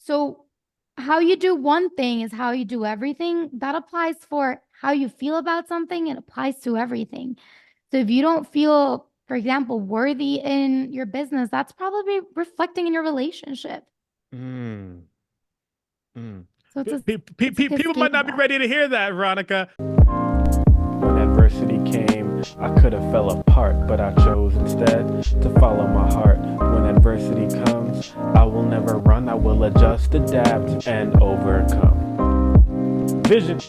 So how you do one thing is how you do everything. That applies for how you feel about something. It applies to everything. So if you don't feel, for example, worthy in your business, that's probably reflecting in your relationship. Mm, mm. So it's a People might cascade of not be that. ready to hear that, Veronica. When adversity came, I could have fell apart, but I chose instead to follow my heart. When adversity comes, I will never run, I will adjust, adapt, and overcome. Vision.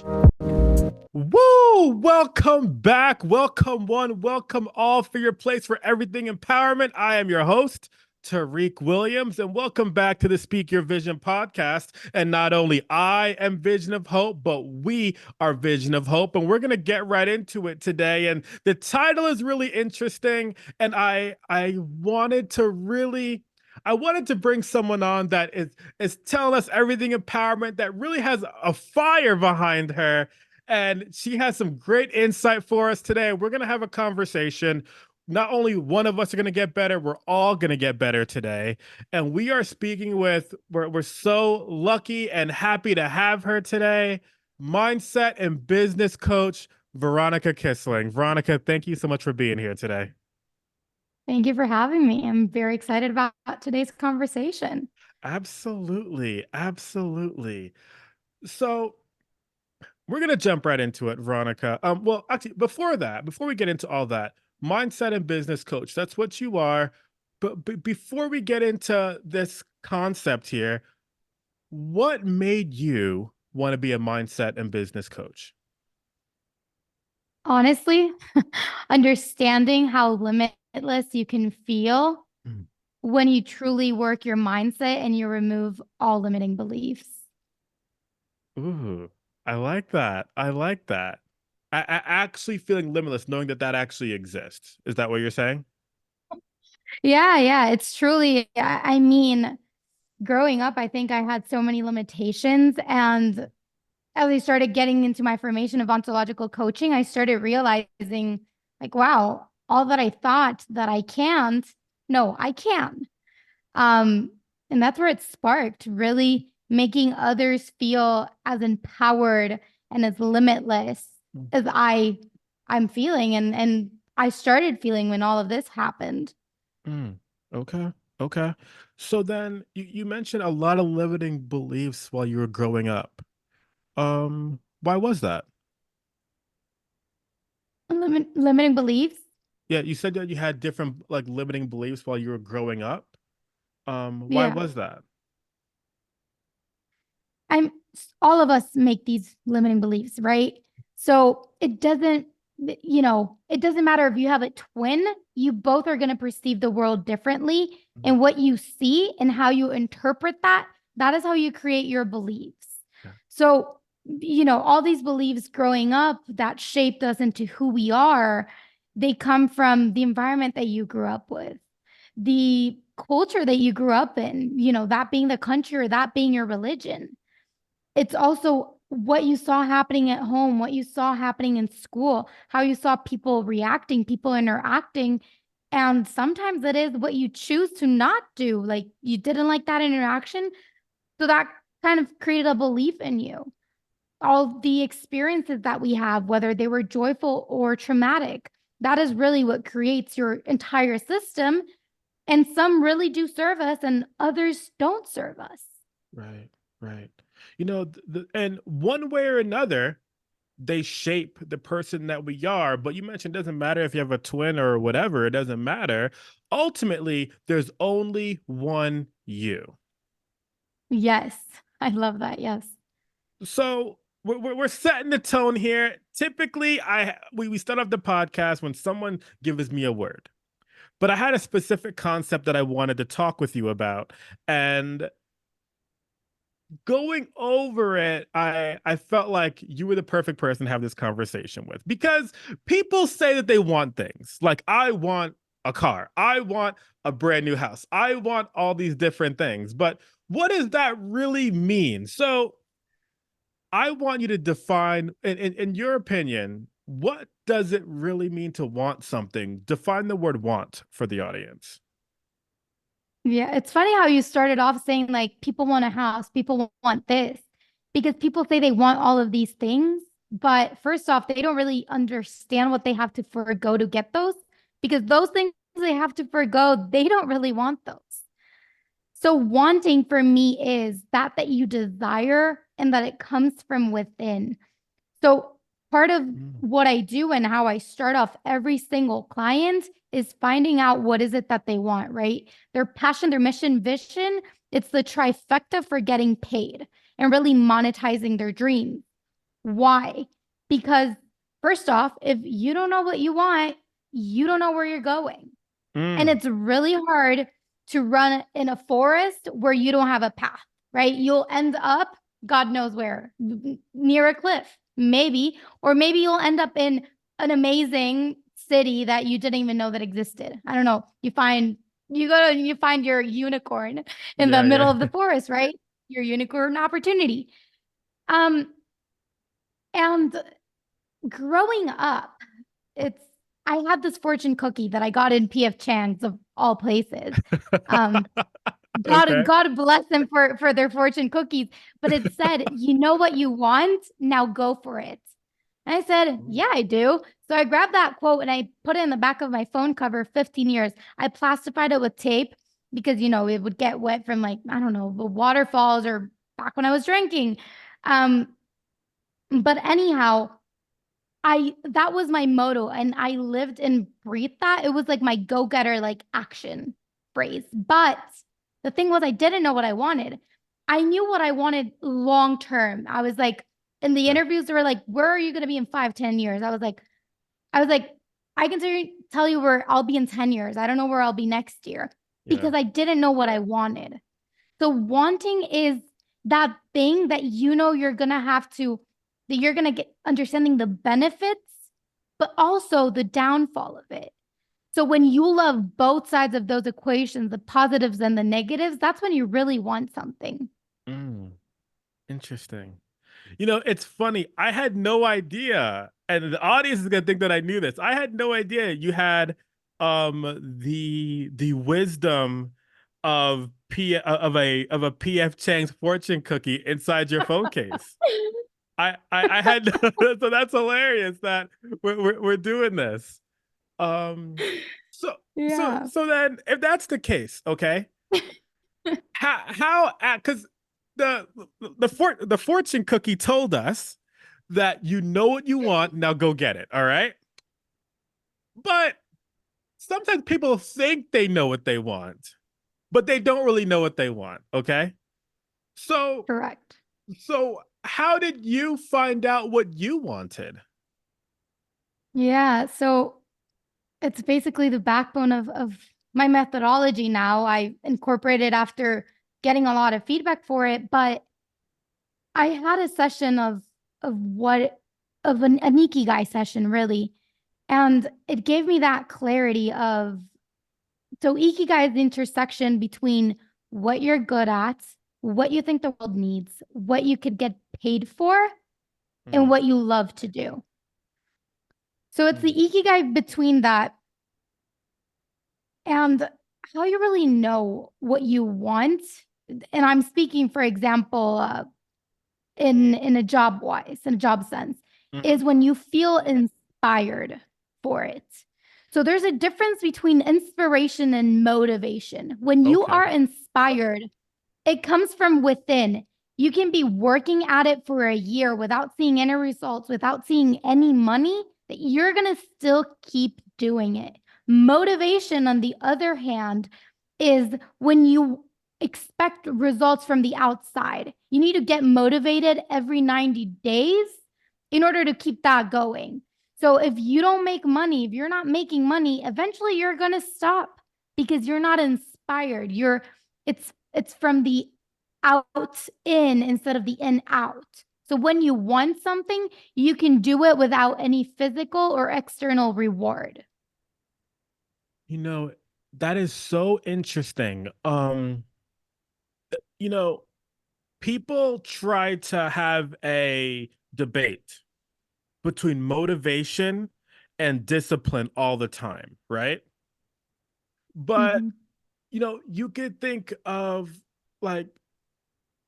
Woo! Welcome back. Welcome one, welcome all for your place for everything empowerment. I am your host, Tariq Williams, and welcome back to the Speak Your Vision podcast. And not only I am Vision of Hope, but we are Vision of Hope. And we're going to get right into it today. And the title is really interesting. And I wanted to really I wanted to bring someone on that is telling us everything empowerment, that really has a fire behind her, and she has some great insight for us today. We're going to have a conversation. Not only one of us are going to get better, we're all going to get better today. And we are speaking with, we're so lucky and happy to have her today, mindset and business coach, Veronica Kissling. Veronica, thank you so much for being here today. Thank you for having me. I'm very excited about today's conversation. Absolutely. Absolutely. So, we're gonna jump right into it, Veronica. Well, actually, before that, before we get into all that, mindset and business coach, that's what you are. But before we get into this concept here, what made you want to be a mindset and business coach? Honestly, understanding how limitless you can feel Mm. when you truly work your mindset and you remove all limiting beliefs. Ooh, I like that. I like that. I actually feeling limitless, knowing that that actually exists. Is that what you're saying? Yeah, yeah, it's truly, I mean, growing up, I think I had so many limitations. And as I started getting into my formation of ontological coaching, I started realizing, like, wow, all that I thought that I can't, no, I can. Um, and that's where it sparked, really making others feel as empowered and as limitless as I'm feeling. And I started feeling when all of this happened. Mm, okay. Okay. So then you mentioned a lot of limiting beliefs while you were growing up. Why was that? Limiting beliefs. Yeah, you said that you had different like limiting beliefs while you were growing up. Why Yeah. was that? I'm all of us make these limiting beliefs, right? So it doesn't, it doesn't matter if you have a twin, you both are going to perceive the world differently. Mhm. And what you see and how you interpret that, that is how you create your beliefs. Yeah. So, all these beliefs growing up that shaped us into who we are, they come from the environment that you grew up with, the culture that you grew up in, that being the country or that being your religion. It's also what you saw happening at home, what you saw happening in school, how you saw people reacting, people interacting. And sometimes it is what you choose to not do. Like you didn't like that interaction. So that kind of created a belief in you. All the experiences that we have, whether they were joyful or traumatic, that is really what creates your entire system. And some really do serve us, and others don't serve us. Right, right. And one way or another, they shape the person that we are. But you mentioned it doesn't matter if you have a twin or whatever, it doesn't matter. Ultimately, there's only one you. Yes, I love that. Yes. So we're setting the tone here. Typically, we start off the podcast when someone gives me a word, but I had a specific concept that I wanted to talk with you about, and going over it, I felt like you were the perfect person to have this conversation with, because people say that they want things like, I want a car, I want a brand new house, I want all these different things, but what does that really mean? So I want you to define, in your opinion, what does it really mean to want something? Define the word want for the audience. Yeah, it's funny how you started off saying like people want a house, people want this, because people say they want all of these things, but first off, they don't really understand what they have to forego to get those, because those things they have to forego, they don't really want those. So wanting for me is that you desire and that it comes from within. So part of Mm. what I do and how I start off every single client is finding out what is it that they want, right? Their passion, their mission, vision, it's the trifecta for getting paid and really monetizing their dreams. Why? Because first off, if you don't know what you want, you don't know where you're going. And Mm. it's really hard to run in a forest where you don't have a path, right? You'll end up, God knows where, near a cliff, maybe, or maybe you'll end up in an amazing city that you didn't even know that existed. I don't know. You find your unicorn in the Yeah, middle yeah. of the forest, right? Your unicorn opportunity. Um, and growing up, it's I had this fortune cookie that I got in PF Chang's of all places. Um, God, Okay. God bless them for their fortune cookies. But it said, you know what you want, now go for it. And I said, Mm. yeah, I do. So I grabbed that quote and I put it in the back of my phone cover, 15 years. I plastified it with tape because, it would get wet from like, I don't know, the waterfalls or back when I was drinking. Um, but anyhow, I that was my motto and I lived and breathed that. It was like my go-getter like action phrase. But the thing was I didn't know what I wanted. I knew what I wanted long term. I was like in the Yeah. interviews they were like, "Where are you going to be in 5, 10 years?" I was like I can tell you where I'll be in 10 years. I don't know where I'll be next year Yeah. because I didn't know what I wanted. So wanting is that thing that you're gonna have to, that you're gonna get understanding the benefits, but also the downfall of it. So when you love both sides of those equations, the positives and the negatives, that's when you really want something. Mm. Interesting. It's funny. I had no idea, and the audience is gonna think that I knew this. I had no idea you had the wisdom of a PF Chang's fortune cookie inside your phone case. I had so that's hilarious that we're doing this. Um, so Yeah. so then if that's the case, okay, how because the the fortune cookie told us that you know what you want, now go get it, all right, but sometimes people think they know what they want, but they don't really know what they want, okay, so Correct. how did you find out what you wanted? Yeah. So it's basically the backbone of my methodology now. I incorporated after getting a lot of feedback for it, but I had a session of what of an ikigai session really, and it gave me that clarity of so ikigai is the intersection between what you're good at, what you think the world needs, what you could get paid for, and Mm, what you love to do. So it's the mm, ikigai between that and how you really know what you want. And I'm speaking, for example, in a job sense, mhm. is when you feel inspired for it. So there's a difference between inspiration and motivation. When you Okay. are inspired, it comes from within. You can be working at it for a year without seeing any results, without seeing any money, that you're going to still keep doing it. Motivation, on the other hand, is when you expect results from the outside. You need to get motivated every 90 days in order to keep that going. So if you don't make money, if you're not making money, eventually you're going to stop because you're not inspired. It's from the out in instead of the in out. So when you want something, you can do it without any physical or external reward. you know that is so interesting. You know people try to have a debate between motivation and discipline all the time, right? But Mhm. you could think of like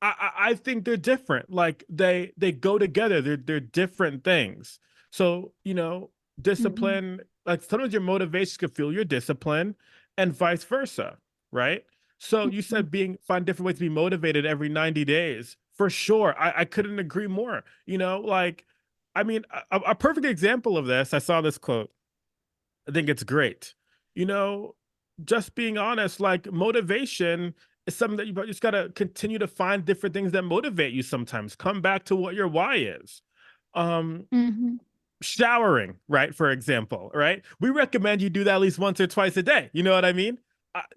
I think they're different. Like they go together. They're different things. So, Mhm. discipline, like sometimes your motivation could fuel your discipline and vice versa, right? So you Mhm. said find different ways to be motivated every 90 days. For sure. I couldn't agree more. Like I mean, a perfect example of this, I saw this quote. I think it's great. You know, just being honest, like motivation is something that you just got to continue to find different things that motivate you sometimes. Come back to what your why is. Um, Mhm. Showering, right? For example, right? We recommend you do that at least once or twice a day. You know what I mean?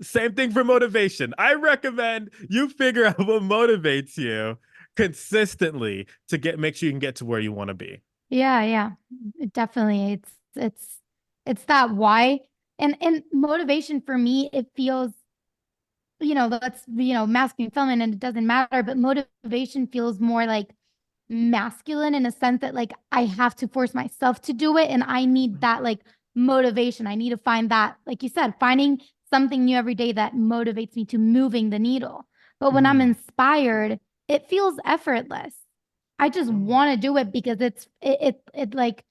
Same thing for motivation. I recommend you figure out what motivates you consistently to make sure you can get to where you want to be. Yeah, yeah. Definitely. It's that why. And motivation for me, it feels, that's, masculine, feminine, and it doesn't matter, but motivation feels more like masculine in a sense that like I have to force myself to do it and I need that like motivation. I need to find that, like you said, finding something new every day that motivates me to moving the needle. But when I'm Mm. inspired, it feels effortless. I just Oh, want to do it because it like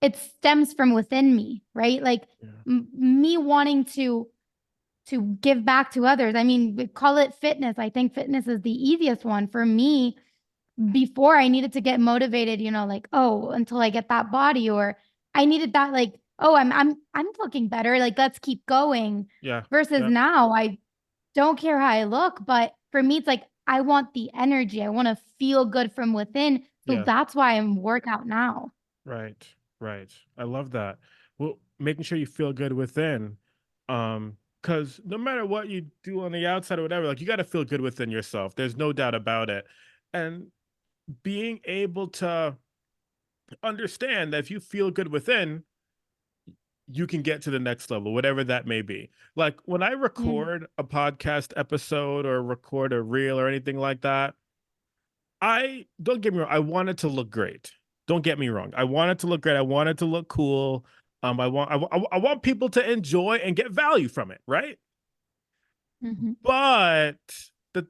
it stems from within me, right? Like yeah. me wanting to give back to others. I mean, we call it fitness. I think fitness is the easiest one for me. Before I needed to get motivated, like, oh, until I get that body, or I needed that like, oh, I'm looking better, like let's keep going. Yeah. Versus Yeah. now, I don't care how I look, but for me, it's like I want the energy. I want to feel good from within. So Yeah. that's why I'm workout now. Right, right. I love that. Well, making sure you feel good within, because no matter what you do on the outside or whatever, like you got to feel good within yourself. There's no doubt about it. And being able to understand that if you feel good within, you can get to the next level, whatever that may be. Like when I Yeah. record a podcast episode or record a reel or anything like that, I don't get me wrong, I want it to look great. Don't get me wrong. I want it to look great. I want it to look cool. I want people to enjoy and get value from it, right? Mhm. But the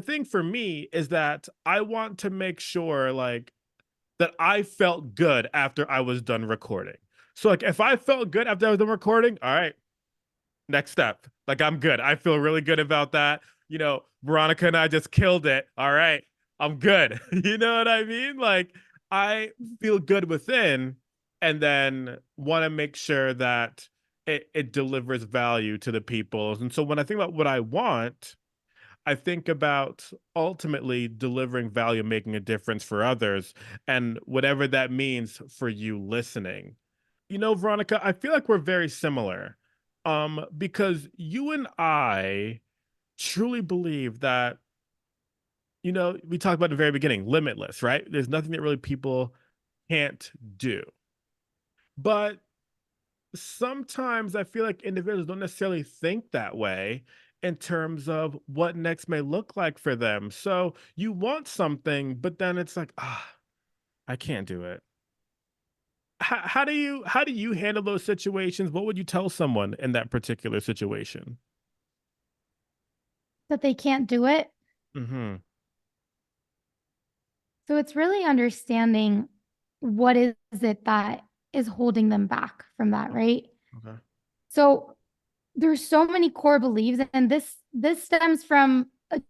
thing for me is that I want to make sure like that I felt good after I was done recording. So like if I felt good after I was done recording, all right, next step. Like I'm good. I feel really good about that. Veronica and I just killed it. All right. I'm good. You know what I mean? Like I feel good within and then want to make sure that it delivers value to the people. And so when I think about what I want, I think about ultimately delivering value, making a difference for others, and whatever that means for you listening. Veronica, I feel like we're very similar. Because you and I truly believe that, we talked about at the very beginning, limitless, right? There's nothing that really people can't do. But sometimes I feel like individuals don't necessarily think that way in terms of what next may look like for them. So you want something, but then it's like, I can't do it. How do you handle those situations? What would you tell someone in that particular situation? That they can't do it. Mm-hmm. So it's really understanding what is it that is holding them back from that, right? Okay. So there's so many core beliefs, and this stems from a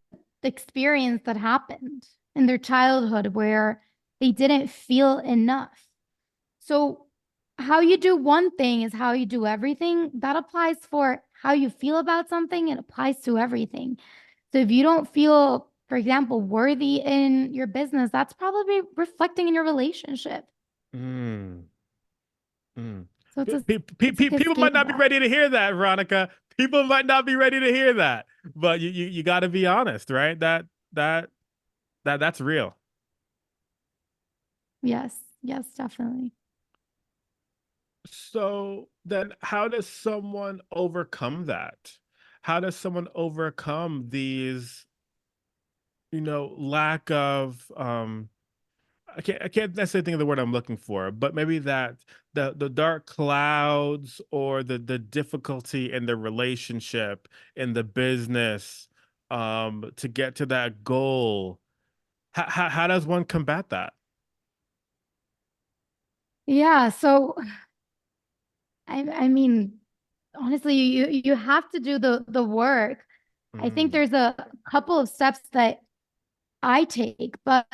experience that happened in their childhood where they didn't feel enough. So how you do one thing is how you do everything. That applies for how you feel about something. It applies to everything. So if you don't feel, for example, worthy in your business, that's probably reflecting in your relationship. Mm. Mm. So it's a People might cascade of not be that. ready to hear that, Veronica. People might not be ready to hear that, but you got to be honest, right? That that's real. Yes, yes, definitely. So then, how does someone overcome that? How does someone overcome these, lack of I can't necessarily think of the word I'm looking for, but maybe that the dark clouds or the difficulty in the relationship, in the business, to get to that goal. How does one combat that? Yeah. So I mean, honestly, you have to do the work. I think Mm, there's a couple of steps that I take, but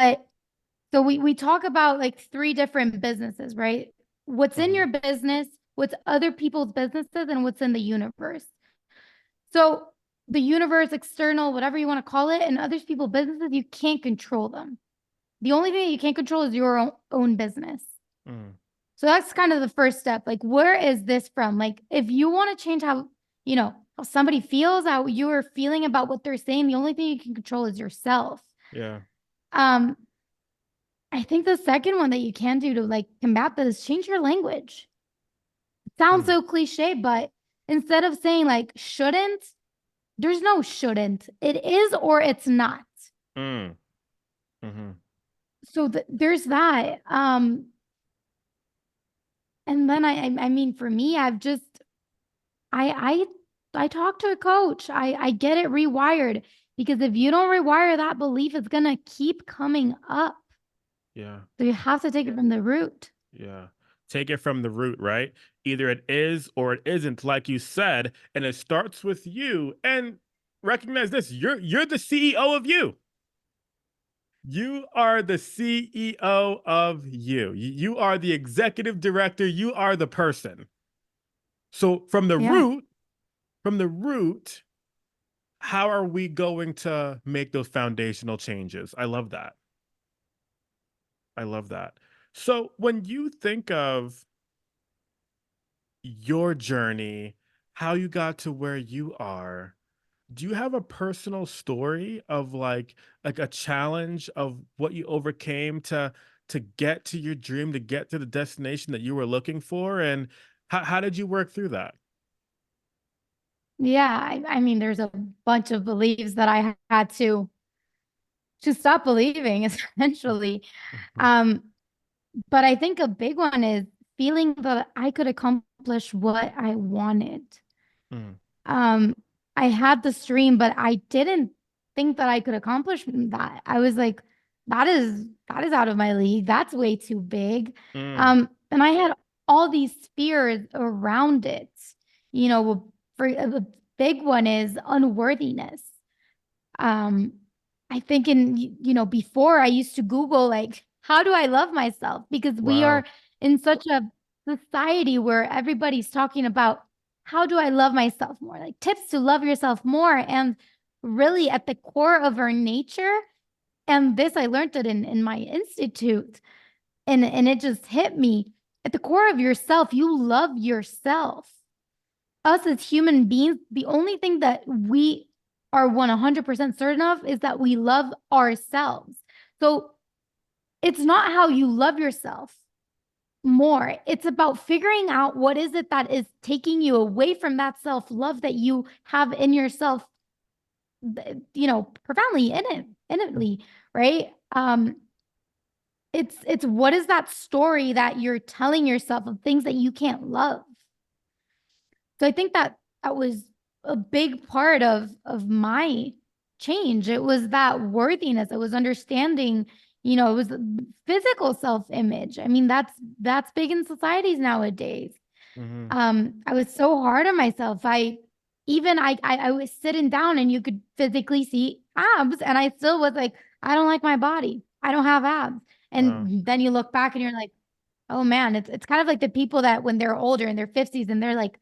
so we talk about like three different businesses, right? What's in mhm, your business, what's other people's businesses, and what's in the universe. So the universe, external, whatever you want to call it, and other people's businesses, you can't control them. The only thing that you can't control is your own business. mm, So that's kind of the first step. Like, where is this from? Like, if you want to change how, how somebody feels, how you're feeling about what they're saying, the only thing you can control is yourself. yeah. Um, I think the second one that you can do to like combat this is change your language. It sounds Mm, so cliche, but instead of saying like shouldn't, there's no shouldn't. It is or it's not. mm, mhm, So there's that. And then I mean, for me, I've just I talk to a coach. I get it rewired because if you don't rewire that belief, it's gonna keep coming up. yeah. So you have to take it from the root. Yeah. Take it from the root, right? Either it is or it isn't, like you said, and it starts with you. And recognize this: you're the CEO of you. You are the CEO of you. You are the executive director. You are the person. So Yeah. from the root, how are we going to make those foundational changes? I love that. I love that. So when you think of your journey, how you got to where you are, do you have a personal story of like a challenge of what you overcame to get to your dream, to get to the destination that you were looking for? And how did you work through that? Yeah. I mean, there's a bunch of beliefs that I had to stop believing, essentially. Mhm. Um, but I think a big one is feeling that I could accomplish what I wanted. Mm, Um, I had the stream, but I didn't think that I could accomplish that. I was like, that is out of my league. That's way too big. mm, And I had all these fears around it. For the big one is unworthiness. Um, I think before I used to Google like, how do I love myself? Because we wow. are in such a society where everybody's talking about how do I love myself more? Like tips to love yourself more. And really at the core of our nature, and this I learned it in my institute, and it just hit me. At the core of yourself, you love yourself. Us as human beings, the only thing that we are 100% certain of is that we love ourselves. So it's not how you love yourself more. It's about figuring out what is it that is taking you away from that self-love that you have in yourself, profoundly innately, right? It's what is that story that you're telling yourself of things that you can't love? So I think that that was a big part of my change. It was that worthiness. It was understanding, it was physical self-image. I mean, that's big in societies nowadays. Hmm. I was so hard on myself. I was sitting down and you could physically see abs, and I still was like, I don't like my body. I don't have abs. Wow. And then you look back and you're like, oh man, it's kind of like the people that when they're older in their 50s and they're like,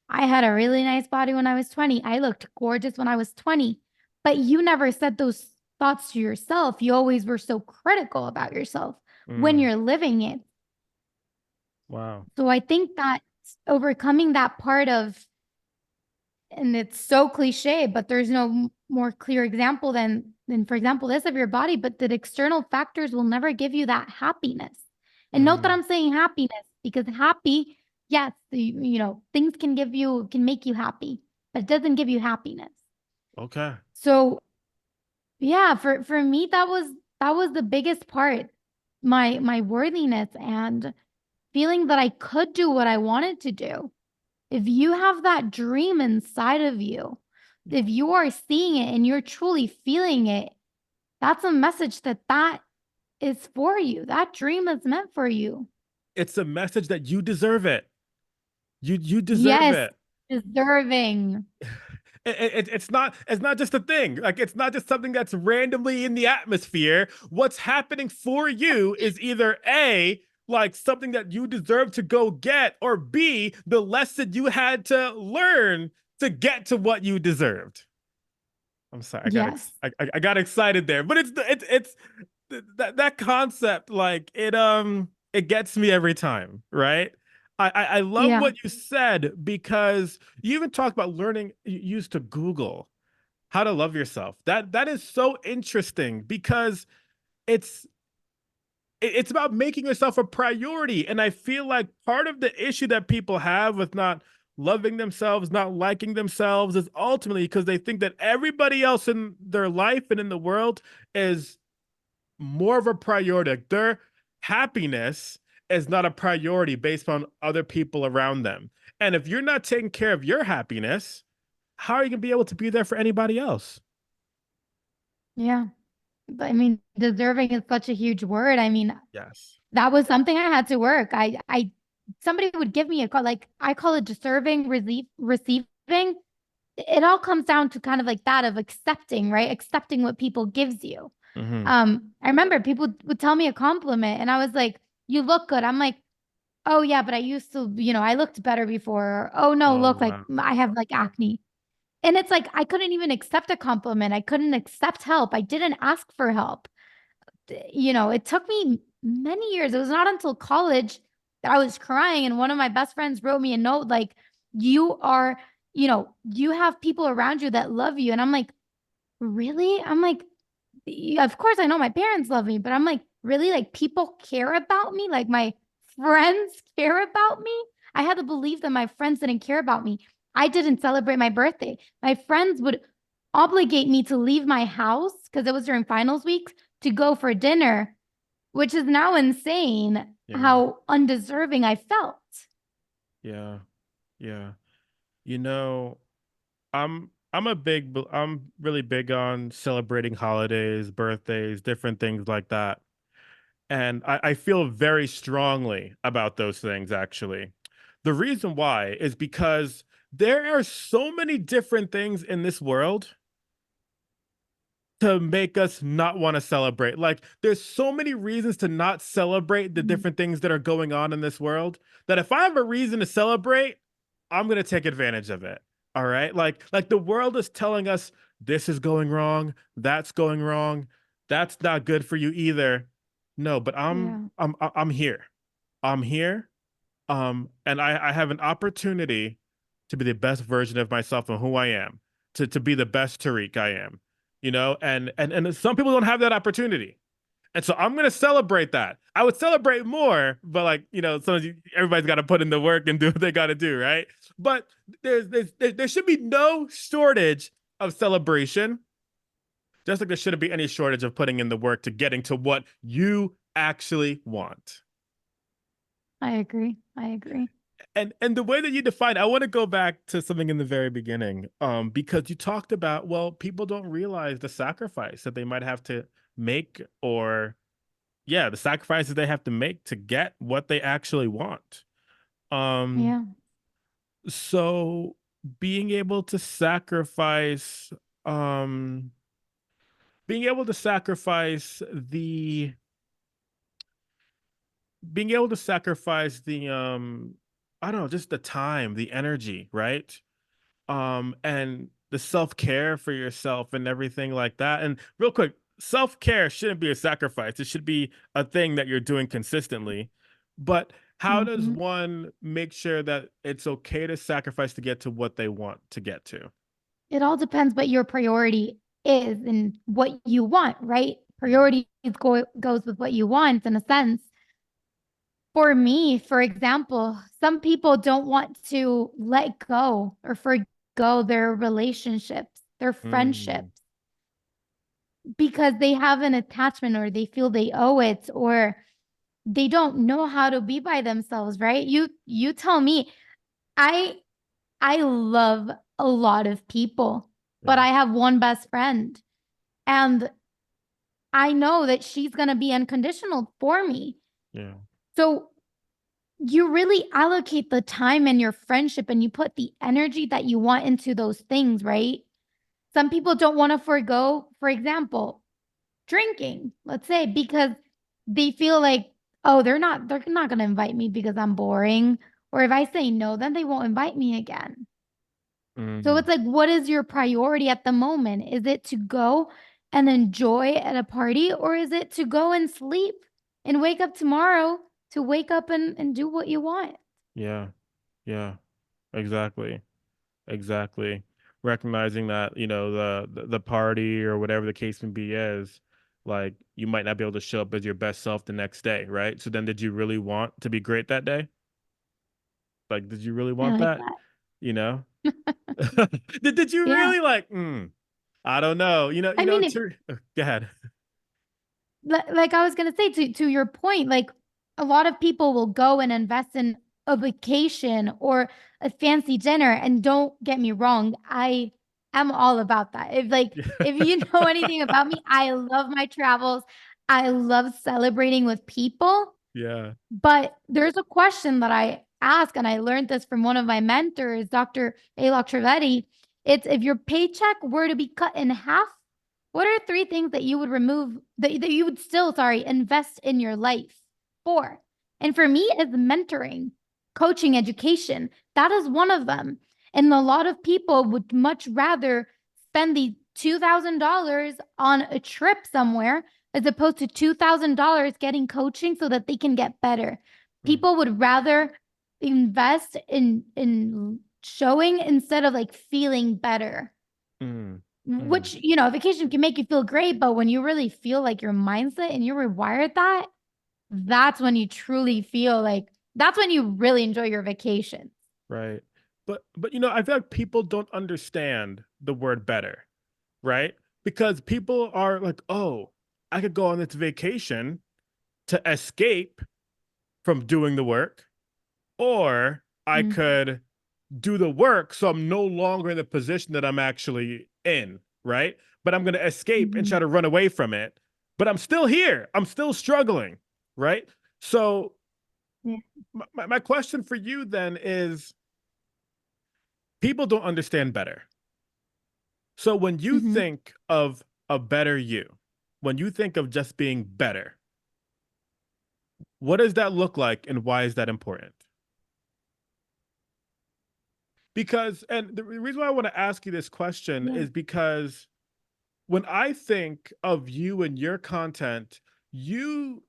I had a really nice body when I was 20. I looked gorgeous when I was 20. But you never said those thoughts to yourself. You always were so critical about yourself when Mm, you're living it. wow. So I think that overcoming that part of, and it's so cliche, but there's no more clear example than for example this of your body, but that external factors will never give you that happiness. And note that Mm, I'm saying happiness because happy, yes, things can make you happy, but it doesn't give you happiness. okay. So yeah, for me that was the biggest part. my worthiness and feeling that I could do what I wanted to do. If you have that dream inside of you, if you are seeing it and you're truly feeling it, that's a message that that is for you. That dream is meant for you. It's a message that you deserve it. You deserve Yes, it. deserving. It's not just a thing. Like, it's not just something that's randomly in the atmosphere. What's happening for you is either A, like something that you deserve to go get, or B, the lesson you had to learn to get to what you deserved. I'm sorry, Yes. I got excited there, but it's that concept, like it gets me every time, right? I love Yeah. what you said, because you even talked about learning, you used to Google how to love yourself. That is so interesting, because it's it's about making yourself a priority. And I feel like part of the issue that people have with not loving themselves, not liking themselves, is ultimately because they think that everybody else in their life and in the world is more of a priority. Like, their happiness is not a priority based on other people around them. And if you're not taking care of your happiness, how are you going to be able to be there for anybody else? Yeah. But I mean, deserving is such a huge word. I mean, Yes. that was something I had to work. Somebody would give me a call, like I call it deserving, receiving. It all comes down to kind of like that of accepting, right? Accepting what people gives you. Mm-hmm. I remember people would tell me a compliment and I was like, you look good. I'm like, oh yeah, but I used to, I looked better before. Or, oh no, Oh, look, like wow. I have like acne. And it's like I couldn't even accept a compliment. I couldn't accept help. I didn't ask for help. It took me many years. It was not until college that I was crying and one of my best friends wrote me a note like, you are, you have people around you that love you. And I'm like, really? I'm like, yeah, of course I know my parents love me, but I'm like, really? Like people care about me? Like my friends care about me? I had to believe that my friends didn't care about me. I didn't celebrate my birthday. My friends would obligate me to leave my house because it was during finals week to go for dinner, which is now insane Yeah. how undeserving I felt. Yeah. Yeah. You know, I'm really big on celebrating holidays, birthdays, different things like that. And I feel very strongly about those things, actually. The reason why is because there are so many different things in this world to make us not want to celebrate. Like, there's so many reasons to not celebrate the Mhm. different things that are going on in this world, that if I have a reason to celebrate, I'm going to take advantage of it. All right? Like the world is telling us this is going wrong, that's going wrong, that's not good for you either. No, but Yeah. I'm here. I'm here, and I have an opportunity to be the best version of myself and who I am, to be the best Tariq I am, and some people don't have that opportunity, and so I'm gonna celebrate that. I would celebrate more, but like, sometimes everybody's got to put in the work and do what they got to do, right? But there should be no shortage of celebration, just like there shouldn't be any shortage of putting in the work to getting to what you actually want. I agree. I agree. And the way that you define, I want to go back to something in the very beginning, because you talked about, well, people don't realize the sacrifice that they might have to make, or yeah, the sacrifices they have to make to get what they actually want. um Yeah. so being able to sacrifice, um being able to sacrifice the being able to sacrifice the I don't know, just the time, the energy, right? And the self-care for yourself and everything like that. And real quick, self-care shouldn't be a sacrifice, it should be a thing that you're doing consistently. But how does Mhm. one make sure that it's okay to sacrifice to get to what they want to get to? It all depends what your priority is and what you want, right? Mm, Priority goes with what you want in a sense. For me, for example, some people don't want to let go or forgo their relationships, their mm, friendships. because they have an attachment or they feel they owe it or they don't know how to be by themselves, right? You tell me. I I love a lot of people, but Yeah. I have one best friend and I know that she's going to be unconditional for me. Yeah. So you really allocate the time in your friendship and you put the energy that you want into those things, right? Some people don't want to forego, for example, drinking, let's say, because they feel like, oh, they're not going to invite me because I'm boring. Or if I say no, then they won't invite me again. So Mm, it's like, what is your priority at the moment? Is it to go and enjoy at a party, or is it to go and sleep and wake up tomorrow to wake up and do what you want? yeah. Yeah. Exactly. Exactly. Recognizing that, the party or whatever the case may be is, like, you might not be able to show up as your best self the next day, right? So then did you really want to be great that day? Like, did you really I want like that? that. You know? Did you Yeah. really like, I don't know. I mean, it, Go ahead. like I was gonna say to your point, like a lot of people will go and invest in a vacation or a fancy dinner. And don't get me wrong, I am all about that. If you know anything about me, I love my travels. I love celebrating with people. Yeah. But there's a question that I ask, and I learned this from one of my mentors, Dr. Alok Trivedi. It's if your paycheck were to be cut in half, what are three things that you would remove that you would still, sorry, invest in your life for? And for me, it's mentoring, coaching, education. That is one of them. And a lot of people would much rather spend the $2,000 on a trip somewhere as opposed to $2,000 getting coaching so that they can get better. Mm, People would rather invest in showing instead of like feeling better. mm, mm, Which, vacation can make you feel great, but when you really feel like your mindset and you're rewired that, that's when you truly feel like that's when you really enjoy your vacations. right. But I feel like people don't understand the word better, right? Because people are like, "Oh, I could go on this vacation to escape from doing the work, or I Mhm. could do the work so I'm no longer in the position that I'm actually in, right? But I'm going to escape and try Mhm. to run away from it, but I'm still here. I'm still struggling, right? So Yeah. my question for you then is, people don't understand better. So when you Mhm. think of a better you, when you think of just being better, what does that look like and why is that important? Because, and the reason why I want to ask you this question Yeah. is because when I think of you and your content, you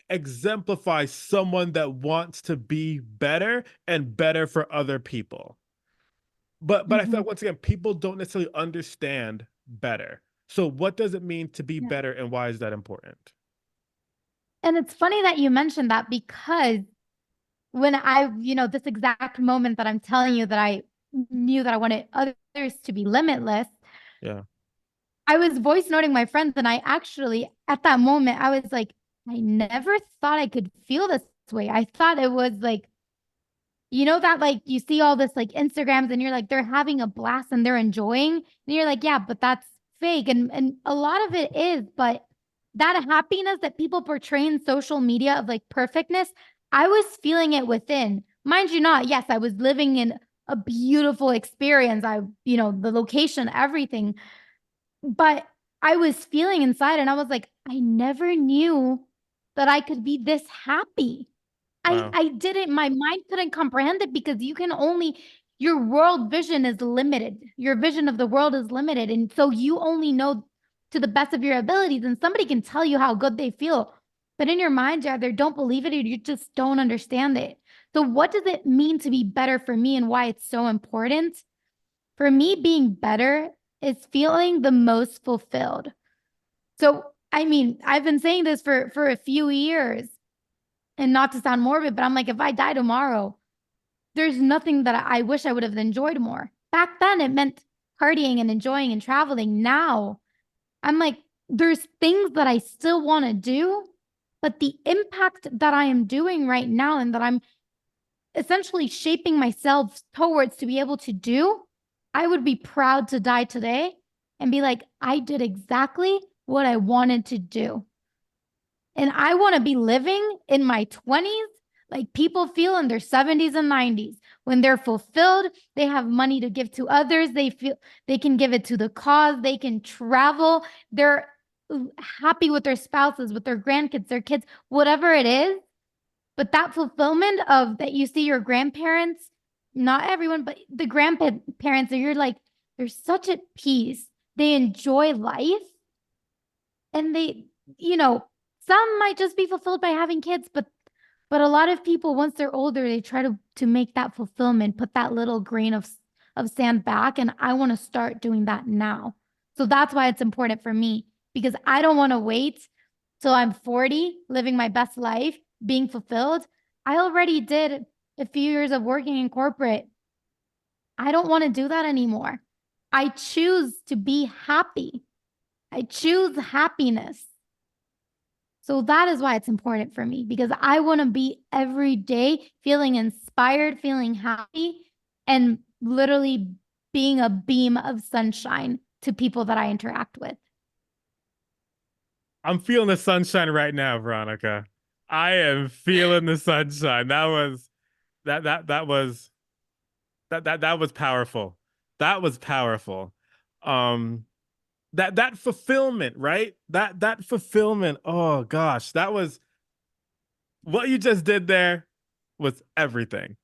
exemplify someone that wants to be better and better for other people. But I feel Mhm. like, once again, people don't necessarily understand better. So what does it mean to be Yeah. better and why is that important? And it's funny that you mentioned that because when this exact moment that I'm telling you that I knew that I wanted others to be limitless, Yeah. I was voice noting my friends, and I actually, at that moment, I was like, I never thought I could feel this way. I thought it was like, that like you see all this like Instagrams and you're like, they're having a blast and they're enjoying. And you're like, yeah, but that's fake. And a lot of it is, but that happiness that people portray in social media of like perfectness, I was feeling it within. Mind you not, yes, I was living in a beautiful experience. The location, everything. But I was feeling inside and I was like, I never knew that I could be this happy. I Wow. I didn't my mind couldn't comprehend it because you can only your world vision is limited. Your vision of the world is limited. And so you only know to the best of your abilities. And somebody can tell you how good they feel. But in your mind, you either don't believe it or you just don't understand it. So what does it mean to be better for me and why it's so important? For me, being better is feeling the most fulfilled. So, I mean, I've been saying this for a few years, and not to sound morbid, but I'm like, if I die tomorrow, there's nothing that I wish I would have enjoyed more. Back then, it meant partying and enjoying and traveling. Now, I'm like, there's things that I still want to do, but the impact that I am doing right now and that I'm essentially shaping myself towards to be able to do, I would be proud to die today and be like, I did exactly what I wanted to do. And I want to be living in my 20s like people feel in their 70s and 90s. When they're fulfilled, they have money to give to others. They feel they can give it to the cause. They can travel. They're happy with their spouses, with their grandkids, their kids, whatever it is. But that fulfillment of that you see your grandparents, not everyone, but the grandparents, you're like, they're such at peace. They enjoy life. And they, you know, some might just be fulfilled by having kids, but a lot of people, once they're older, they try to make that fulfillment, put that little grain of sand back. And I want to start doing that now. So that's why it's important for me, because I don't want to wait till I'm 40, living my best life, being fulfilled. I already did a few years of working in corporate. I don't want to do that anymore. I choose to be happy. I choose happiness. So that is why it's important for me, because I want to be every day feeling inspired, feeling happy, and literally being a beam of sunshine to people that I interact with. I'm feeling the sunshine right now, Veronica. I am feeling the sunshine. That was powerful. That was powerful. Um that fulfillment, right? That fulfillment. Oh gosh, that was what you just did there was everything.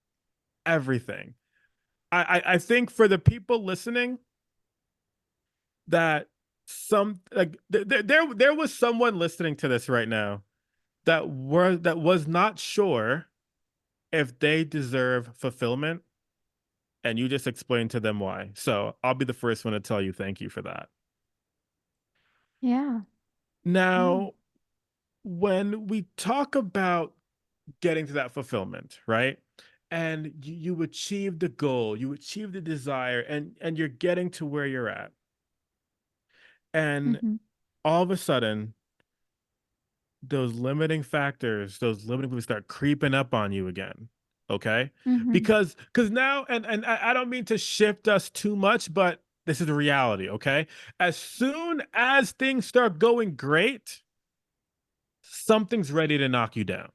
Everything. I think for the people listening that some like there was someone listening to this right now that was not sure if they deserve fulfillment, and you just explained to them why. So I'll be the first one to tell you thank you for that. Yeah. Yeah. Now, when we talk about getting to that fulfillment, right? And you achieve the goal, you achieve the desire, and you're getting to where you're at. And Mm-hmm. all of a sudden, those limiting factors, those limiting beliefs start creeping up on you again. Okay. Mm-hmm. Because now, and I don't mean to shift us too much, but this is the reality. Okay. As soon as things start going great, something's ready to knock you down.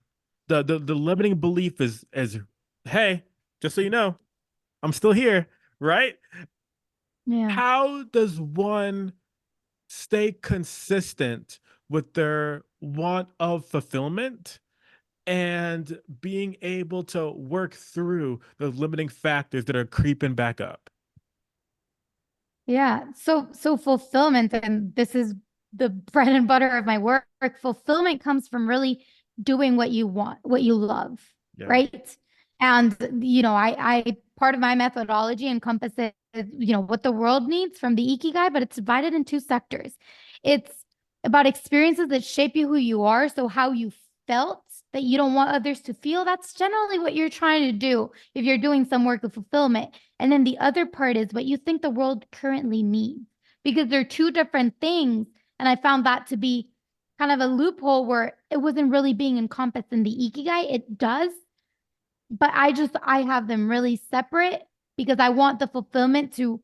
The limiting belief is hey, just so you know, I'm still here, right? Yeah. How does one stay consistent with their want of fulfillment and being able to work through the limiting factors that are creeping back up? Yeah. So fulfillment, and this is the bread and butter of my work. Fulfillment comes from really doing what you want, what you love, Yeah. right? And I part of my methodology encompasses, what the world needs from the Ikigai, but it's divided in two sectors. It's about experiences that shape you who you are. So how you felt that you don't want others to feel, that's generally what you're trying to do if you're doing some work of fulfillment. And then the other part is what you think the world currently needs, because they're two different things. And I found that to be kind of a loophole where it wasn't really being encompassed in the Ikigai. It does, but I have them really separate because I want the fulfillment to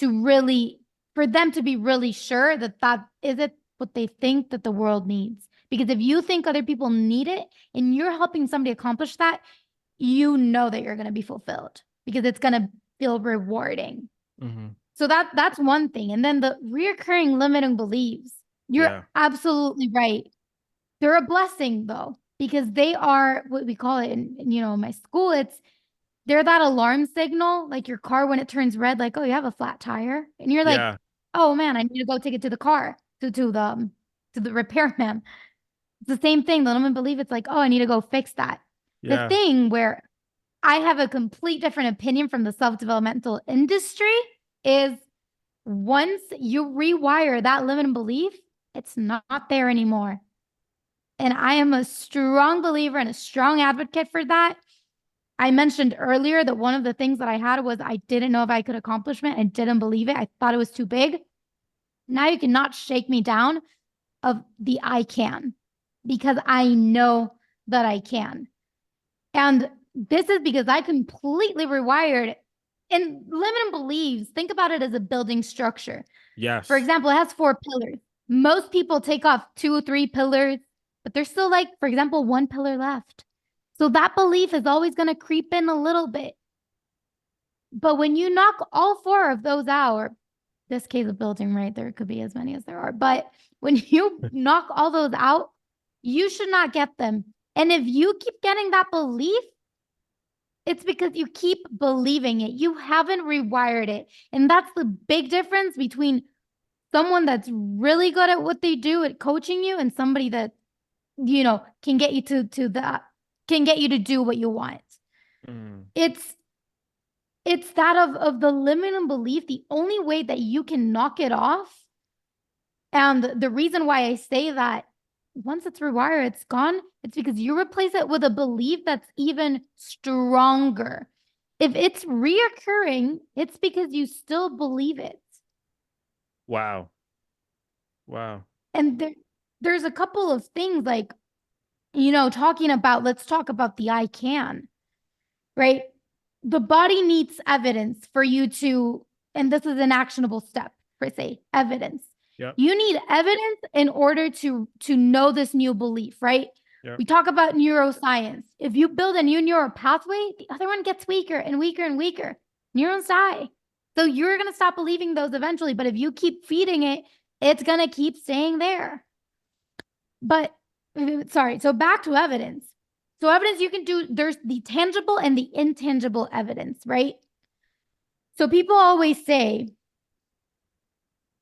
really, for them to be really sure that that is it what they think that the world needs. Because if you think other people need it and you're helping somebody accomplish that, you know that you're going to be fulfilled because it's going to feel rewarding. Mm-hmm. So that's one thing. And then the reoccurring limiting beliefs, you're Yeah. absolutely right. They're a blessing though, because they are what we call it in my school, they're that alarm signal, like your car when it turns red, like, oh, you have a flat tire. And you're like, Yeah. oh man, I need to go take it to the car, to the repairman. It's the same thing. The women believe it's like, oh, I need to go fix that. The Yeah. thing where I have a complete different opinion from the self-developmental industry is once you rewire that limiting belief, it's not there anymore. And I am a strong believer and a strong advocate for that. I mentioned earlier that one of the things that I had was I didn't know if I could accomplish it. I didn't believe it. I thought it was too big. Now you cannot shake me down of the I can, because I know that I can. And this is because I completely rewired. And limiting beliefs, think about it as a building structure. For Yes. example, it has 4 pillars. Most people take off 2 or 3 pillars, but there's still, like, for example, 1 pillar left. So that belief is always going to creep in a little bit. But when you knock all 4 of those out, or this case of building, right, there could be as many as there are. But when you knock all those out, you should not get them. And if you keep getting that belief, it's because you keep believing it. You haven't rewired it. And that's the big difference between someone that's really good at what they do at coaching you and somebody that, can get you to that, can get you to do what you want. Mm. It's that of the limiting belief. The only way that you can knock it off, and the reason why I say that once it's rewired, it's gone, it's because you replace it with a belief that's even stronger. If it's reoccurring, it's because you still believe it. Wow. Wow. And there's a couple of things, like, let's talk about the I can, right? The body needs evidence for you to, and this is an actionable step per se, evidence. Yep. You need evidence in order to know this new belief, right? Yep. We talk about neuroscience. If you build a new neural pathway, the other one gets weaker and weaker and weaker. Neurons die. So you're going to stop believing those eventually. But if you keep feeding it, it's going to keep staying there. But sorry, so back to evidence. So evidence you can do, there's the tangible and the intangible evidence, right? So people always say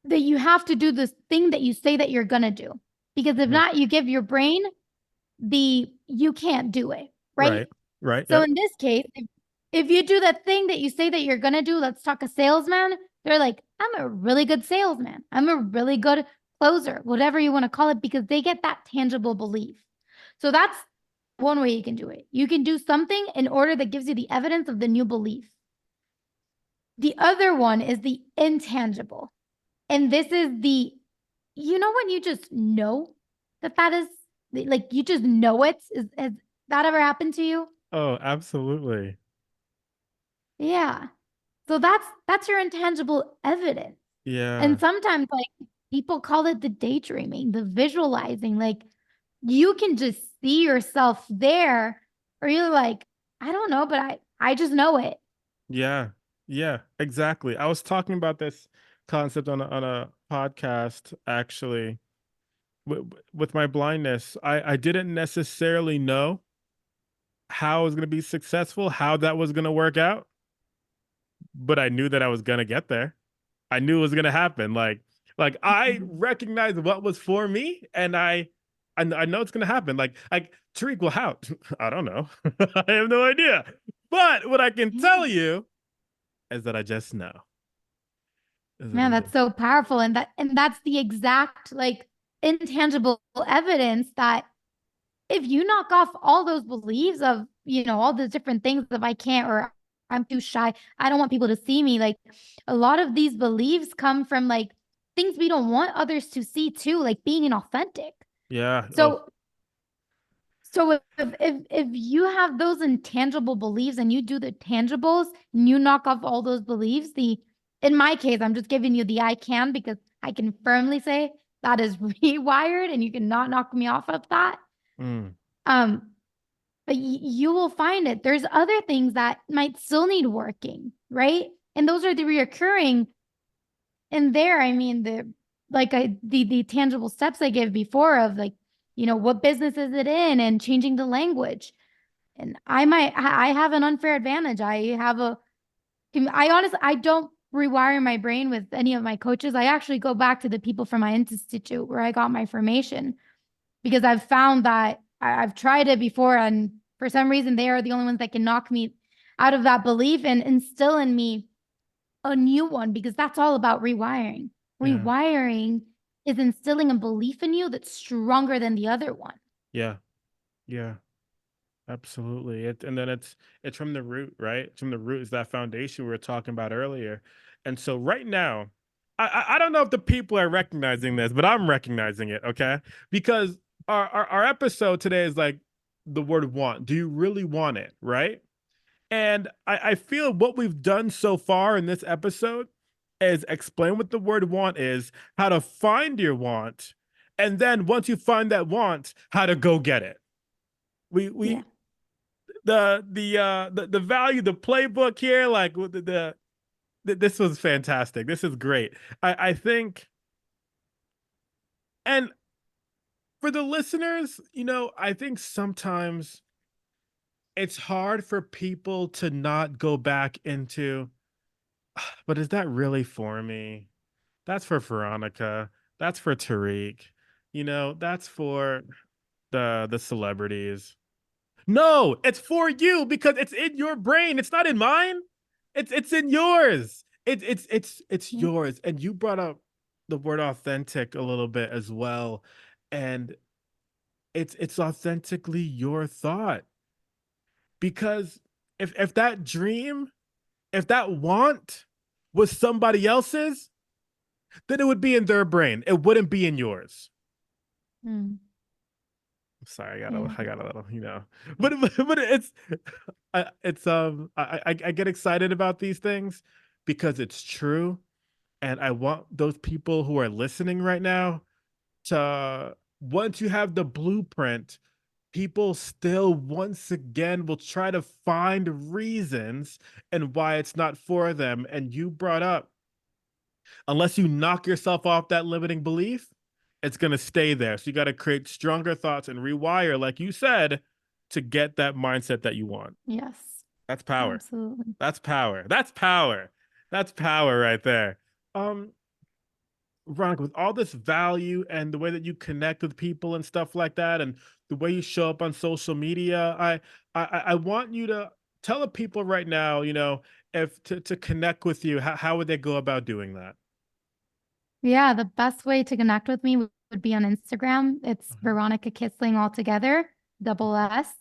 that you have to do this thing that you say that you're going to do. Because if Mm. not, you give your brain you can't do it, right? Right. Right. So Yep. in this case, if you do that thing that you say that you're going to do, let's talk a salesman, they're like, I'm a really good salesman. I'm a really good closer, whatever you want to call it, because they get that tangible belief. So that's one way you can do it. You can do something in order that gives you the evidence of the new belief. The other one is the intangible. And this is when you just know that is, like, you just know it. Has that ever happened to you? Oh, absolutely. Yeah. So that's your intangible evidence. And Yeah. sometimes, like, people call it the daydreaming, the visualizing. Like, you can just see yourself there, or you're like, I don't know, but I just know it. Yeah. Yeah, exactly. I was talking about this concept on a podcast actually. With my blindness, I didn't necessarily know how I was going to be successful, how that was going to work out, but I knew that I was going to get there. I knew it was going to happen. Like I recognized what was for me, and I know it's going to happen. Like Tariq, well, how? I don't know. I have no idea. But what I can tell Yeah. you is that I just know. Is that I Man, that's just so powerful. And that's the exact, like, intangible evidence that if you knock off all those beliefs of, all the different things of I can't, or I'm too shy, I don't want people to see me, like, a lot of these beliefs come from, like, things we don't want others to see too, like being inauthentic. Yeah. Oh, So if you have those intangible beliefs and you do the tangibles and you knock off all those beliefs, in my case, I'm just giving you the I can, because I can firmly say that is rewired and you cannot knock me off of that. mm, Um, but you will find it. There's other things that might still need working, right? And those are the reoccurring. And there, I mean, the tangible steps I gave before of, like, what business is it in, and changing the language. And I have an unfair advantage. I honestly, I don't rewire my brain with any of my coaches. I actually go back to the people from my institute where I got my formation, because I've found that I've tried it before, and for some reason they are the only ones that can knock me out of that belief and instill in me a new one, because that's all about rewiring. yeah. Rewiring is instilling a belief in you that's stronger than the other one. Yeah. Yeah. Absolutely. And then it's from the root, right? It's from the root is that foundation we were talking about earlier. And so right now, I don't know if the people are recognizing this, but I'm recognizing it, okay? Because our episode today is like the word want. Do you really want it, right? And I feel what we've done so far in this episode is explain what the word want is, how to find your want, and then once you find that want, how to go get it. Yeah. We the value, the playbook here, like this was fantastic. This is great. I think, and for the listeners, I think sometimes it's hard for people to not go back into, but is that really for me? That's for Veronica. That's for Tariq. That's for the celebrities. No, it's for you because it's in your brain. It's not in mine. It's in yours. It's Yeah. yours. And you brought up the word authentic a little bit as well. And it's authentically your thought. Because if that dream, if that want was somebody else's, then it would be in their brain. It wouldn't be in yours. Mm. Sorry, Yeah. I got a little, but I get excited about these things because it's true, and I want those people who are listening right now to, once you have the blueprint, people still once again will try to find reasons and why it's not for them. And you brought up, unless you knock yourself off that limiting belief, it's going to stay there. So you got to create stronger thoughts and rewire, like you said, to get that mindset that you want. Yes. That's power. Absolutely. That's power. That's power. That's power right there. Um, Veronica, with all this value and the way that you connect with people and stuff like that, and the way you show up on social media, I want you to tell the people right now, if to connect with you, how would they go about doing that? Yeah, the best way to connect with me would be on Instagram. It's Veronica Kissling altogether, double S.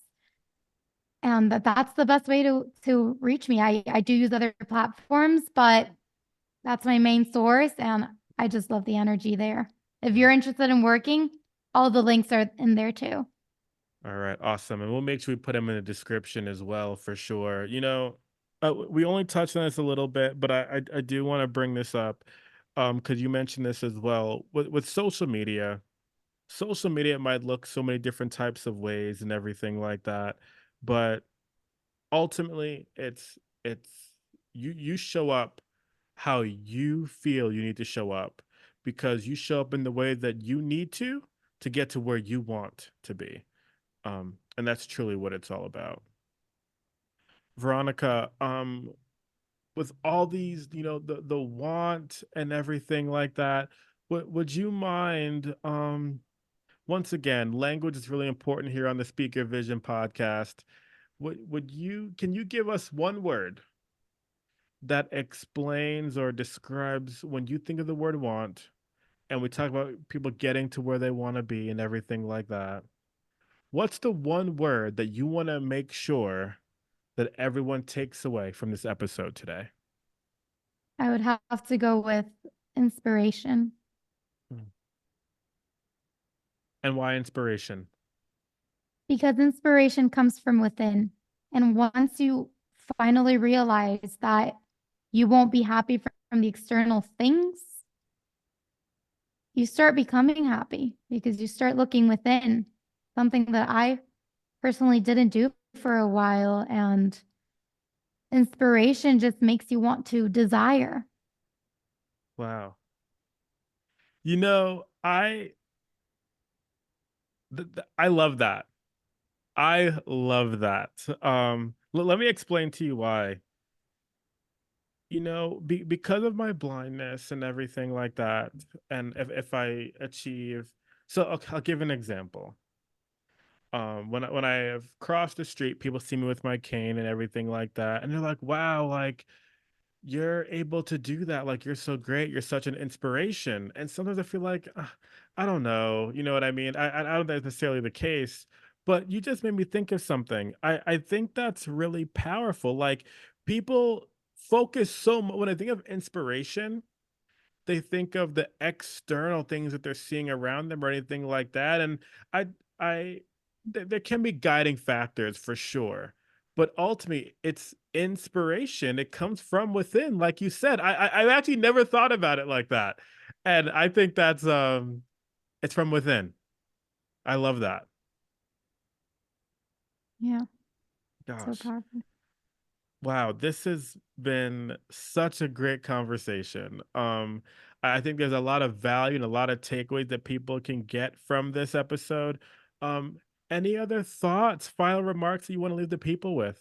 And that's the best way to reach me. I do use other platforms, but that's my main source, and I just love the energy there. If you're interested in working, all the links are in there too. All right, awesome. And we'll make sure we put them in the description as well for sure. We only touched on this a little bit, but I do want to bring this up because you mentioned this as well. With social media might look so many different types of ways and everything like that. But ultimately it's you show up how you feel you need to show up, because you show up in the way that you need to get to where you want to be. And that's truly what it's all about. Veronica, with all these, the want and everything like that, would you mind, once again, language is really important here on the Speaker Vision podcast. Would you can you give us one word that explains or describes when you think of the word want, and we talk about people getting to where they want to be and everything like that? What's the one word that you want to make sure that everyone takes away from this episode today? I would have to go with inspiration, Mm. And why inspiration? because inspiration comes from within. And once you finally realize that you won't be happy from the external things, you start becoming happy because you start looking within, something that I personally didn't do for a while. And inspiration just makes you want to desire. Wow. I love that. I love that. Let me explain to you why. Because of my blindness and everything like that, and if I achieve, so I'll give an example. When I have crossed the street, people see me with my cane and everything like that, and they're like, "Wow, like you're able to do that. Like you're so great. You're such an inspiration." And sometimes I feel like, I don't know. You know what I mean? I don't think that's necessarily the case, but you just made me think of something. I think that's really powerful. Like people focus so much when I think of inspiration. they think of the external things that they're seeing around them or anything like that. And I, I, there can be guiding factors for sure, but ultimately, it's inspiration. It comes from within, like you said. I've actually never thought about it like that, and I think that's it's from within. I love that. Yeah. So Gosh. powerful. Wow, this has been such a great conversation. I think there's a lot of value and a lot of takeaways that people can get from this episode. Um, any other thoughts, final remarks that you want to leave the people with?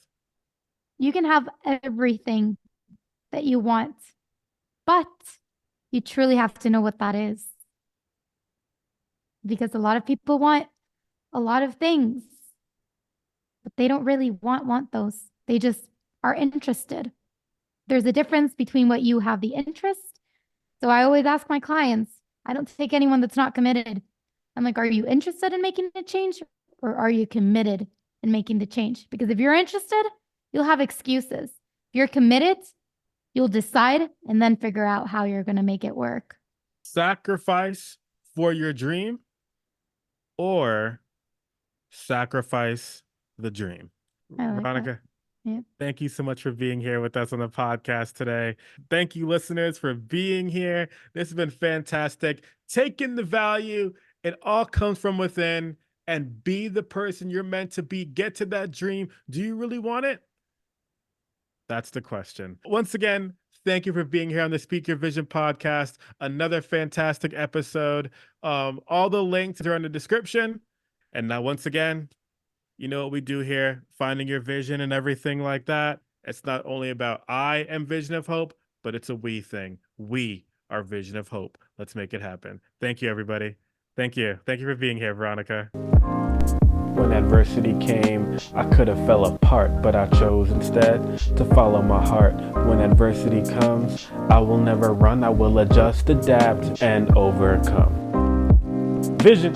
You can have everything that you want, but you truly have to know what that is. Because a lot of people want a lot of things, but they don't really want those. They just are interested. There's a difference between what you have the interest. So I always ask my clients, I don't take anyone that's not committed. I'm like, are you interested in making a change or are you committed in making the change? Because if you're interested, you'll have excuses. If you're committed, you'll decide and then figure out how you're going to make it work. Sacrifice for your dream or sacrifice the dream. I like that. Veronica, Yeah. thank you so much for being here with us on the podcast today. Thank you, listeners, for being here. This has been fantastic. Take in the value. It all comes from within, and be the person you're meant to be. Get to that dream. Do you really want it? That's the question. Once again, thank you for being here on the Speak Your Vision podcast. Another fantastic episode. All the links are in the description. And now, once again, you know what we do here, finding your vision and everything like that. It's not only about I am Vision of Hope, but it's a we thing. We are Vision of Hope. Let's make it happen. Thank you, everybody. Thank you. Thank you for being here, Veronica. When adversity came, I could have fell apart, but I chose instead to follow my heart. When adversity comes, I will never run. I will adjust, adapt, and overcome. Vision.